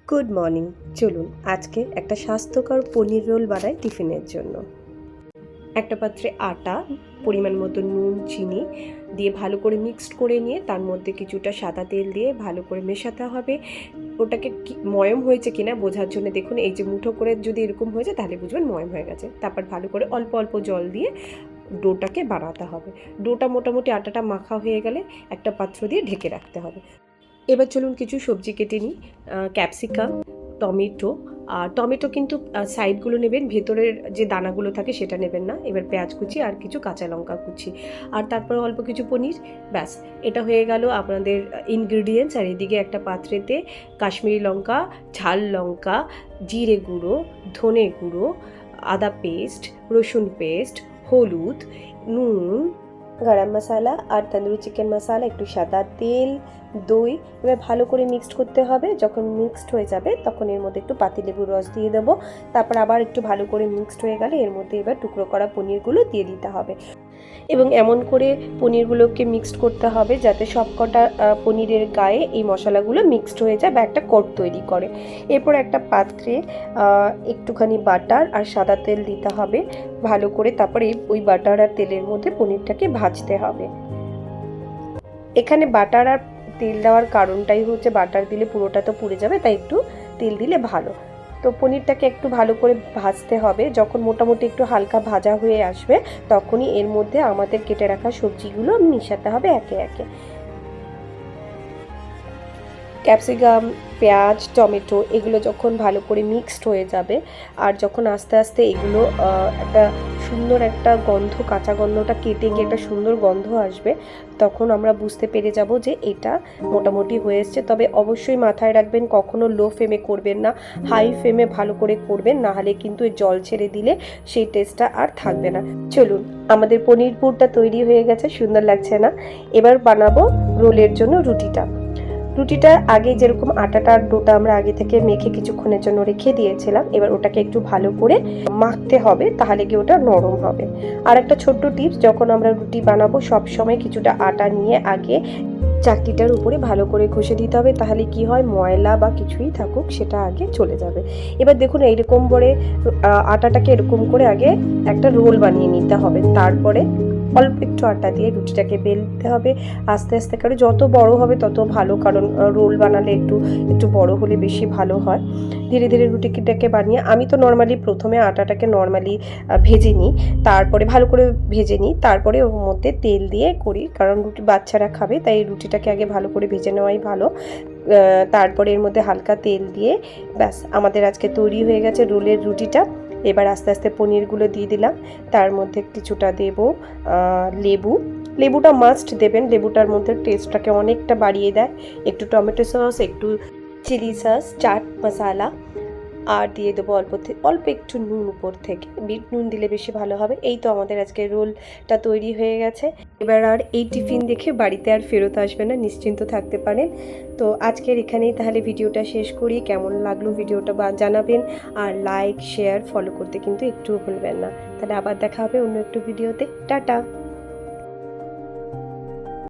Good morning. চলুন আজকে একটা স্বাস্থ্যকর পনির রোল বানাই টিফিনের জন্য। একটা পাত্রে আটা, পরিমাণ মতো নুন, চিনি দিয়ে ভালো করে মিক্সড করে নিয়ে তার মধ্যে কিছুটা সাদা তেল দিয়ে ভালো করে মেশাতে হবে। ওটাকে ময়ম হয়েছে কিনা বোঝার জন্য দেখুন, এই যে মুঠো করে যদি এরকম হয়ে যায় তাহলে বুঝবেন ময়ম হয়ে গেছে। তারপর ভালো করে অল্প অল্প জল দিয়ে ডোটাকে বানাতে হবে। ডোটা মোটামুটি আটাটা মাখা হয়ে গেলে একটা পাত্র দিয়ে ঢেকে রাখতে হবে। এবার চলুন কিছু সবজি কেটে নিই। Capsicum, tomato. আর টমেটো কিন্তু সাইডগুলো নেবেন, ভেতরের যে দানাগুলো থাকে সেটা নেবেন না। এবার পেঁয়াজ কুচি আর কিছু কাঁচা লঙ্কা কুচি, আর তারপর অল্প কিছু পনির। ব্যাস, এটা হয়ে গেল আপনাদের ইনগ্রিডিয়েন্টস। আর এদিকে একটা পাত্রেতে কাশ্মীরি লঙ্কা, ঝাল লঙ্কা, জিরে গুঁড়ো, ধনে গুঁড়ো, আদা পেস্ট, রসুন পেস্ট, হলুদ, নুন, গরম মশলা আর তন্দুরি চিকেন মশলা, একটু সাদা তেল, দই। এবার ভালো করে মিক্সড করতে হবে। যখন মিক্সড হয়ে যাবে তখন এর মধ্যে একটু পাতিলেবুর রস দিয়ে দেবো। তারপর আবার একটু ভালো করে মিক্সড হয়ে গেলে এর মধ্যে এবার টুকরো করা পনিরগুলো দিয়ে দিতে হবে এবং এমন করে পনিরগুলোকে মিক্সড করতে হবে যাতে সবকটা পনিরের গায়ে এই মশলাগুলো মিক্সড হয়ে যায় বা একটা কোট তৈরি করে। এরপর একটা পাত্রে একটুখানি বাটার আর সাদা তেল দিতে হবে ভালো করে। তারপরে ওই বাটার আর তেলের মধ্যে পনিরটাকে ভাজতে হবে। এখানে বাটার আর তেল দেওয়ার কারণটাই হচ্ছে বাটার দিলে পুরোটা তো পুড়ে যাবে, তাই একটু তেল দিলে ভালো। তো পনিরটাকে একটু ভালো করে ভাজতে হবে। যখন মোটামুটি একটু হালকা ভাজা হয়ে আসবে তখনই এর মধ্যে আমাদের কেটে রাখা সবজিগুলো মিশাতে হবে একে একে। ক্যাপসিকাম, পেঁয়াজ, টমেটো এগুলো যখন ভালো করে মিক্সড হয়ে যাবে আর যখন আস্তে আস্তে এগুলো একটা সুন্দর একটা গন্ধ, কাঁচা গন্ধটা কেটে গিয়ে একটা সুন্দর গন্ধ আসবে, তখন আমরা বুঝতে পেরে যাব যে এটা মোটামুটি হয়ে এসছে। তবে অবশ্যই মাথায় রাখবেন কখনো লো ফ্লেমে করবেন না, হাই ফ্লেমে ভালো করে করবেন, নাহলে কিন্তু জল ছেড়ে দিলে সেই টেস্টটা আর থাকবে না। চলুন, আমাদের পনির পুরটা তৈরি হয়ে গেছে, সুন্দর লাগছে না? এবার বানাবো রোলের জন্য রুটিটা। রুটিটা আগে যেরকম আটাটার ডোটা আমরা আগে থেকে মেখে কিছুক্ষণের জন্য রেখে দিয়েছিলাম, এবার ওটাকে একটু ভালো করে মাখতে হবে, তাহলে কি ওটা নরম হবে। আর একটা ছোট্ট টিপস, যখন আমরা রুটি বানাবো সব সময় কিছুটা আটা নিয়ে আগে চাকতিটার উপরে ভালো করে ঘষে দিতে হবে, তাহলে কি হয় ময়লা বা কিছুই থাকুক সেটা আগে চলে যাবে। এবার দেখুন এইরকম করে আটাটাকে এরকম করে আগে একটা রোল বানিয়ে নিতে হবে। তারপরে অল্প একটু আটা দিয়ে রুটিটাকে বেলতে হবে আস্তে আস্তে করে। যত বড় হবে তত ভালো, কারণ রোল বানালে একটু একটু বড় হলে বেশি ভালো হয়। ধীরে ধীরে রুটিটাকে বানিয়ে আমি তো নর্মালি প্রথমে আটাটাকে নর্মালি ভেজে নিই, তারপরে ভালো করে ভেজে নিই, তারপরে ওর মধ্যে তেল দিয়ে করি, কারণ রুটি বাচ্চারা খাবে, তাই রুটিটাকে আগে ভালো করে ভেজে নেওয়াই ভালো। তারপরে এর মধ্যে হালকা তেল দিয়ে ব্যাস আমাদের আজকে তৈরি হয়ে গেছে রোলের রুটিটা। এবার আস্তে আস্তে পনিরগুলো দিয়ে দিলাম, তার মধ্যে কিছুটা দেব লেবু। লেবুটা মাস্ট দেবেন, লেবুটার মধ্যে টেস্টটাকে অনেকটা বাড়িয়ে দেয়। একটু টমেটো সস, একটু চিলি সস, চাট মশলা, আর দিয়ে দেবো অল্প একটু নুন উপর থেকে। বিট নুন দিলে বেশি ভালো হবে। এই তো আমাদের আজকে রোলটা তৈরি হয়ে গেছে। এবার আর এই টিফিন দেখে বাড়িতে আর ফেরত আসবে না, নিশ্চিন্ত থাকতে পারেন। তো আজকের এখানেই তাহলে ভিডিওটা শেষ করি। কেমন লাগলো ভিডিওটা জানাবেন, আর লাইক, শেয়ার, ফলো করতে কিন্তু একটুও ভুলবেন না। তাহলে আবার দেখা হবে অন্য একটু ভিডিওতে। টাটা।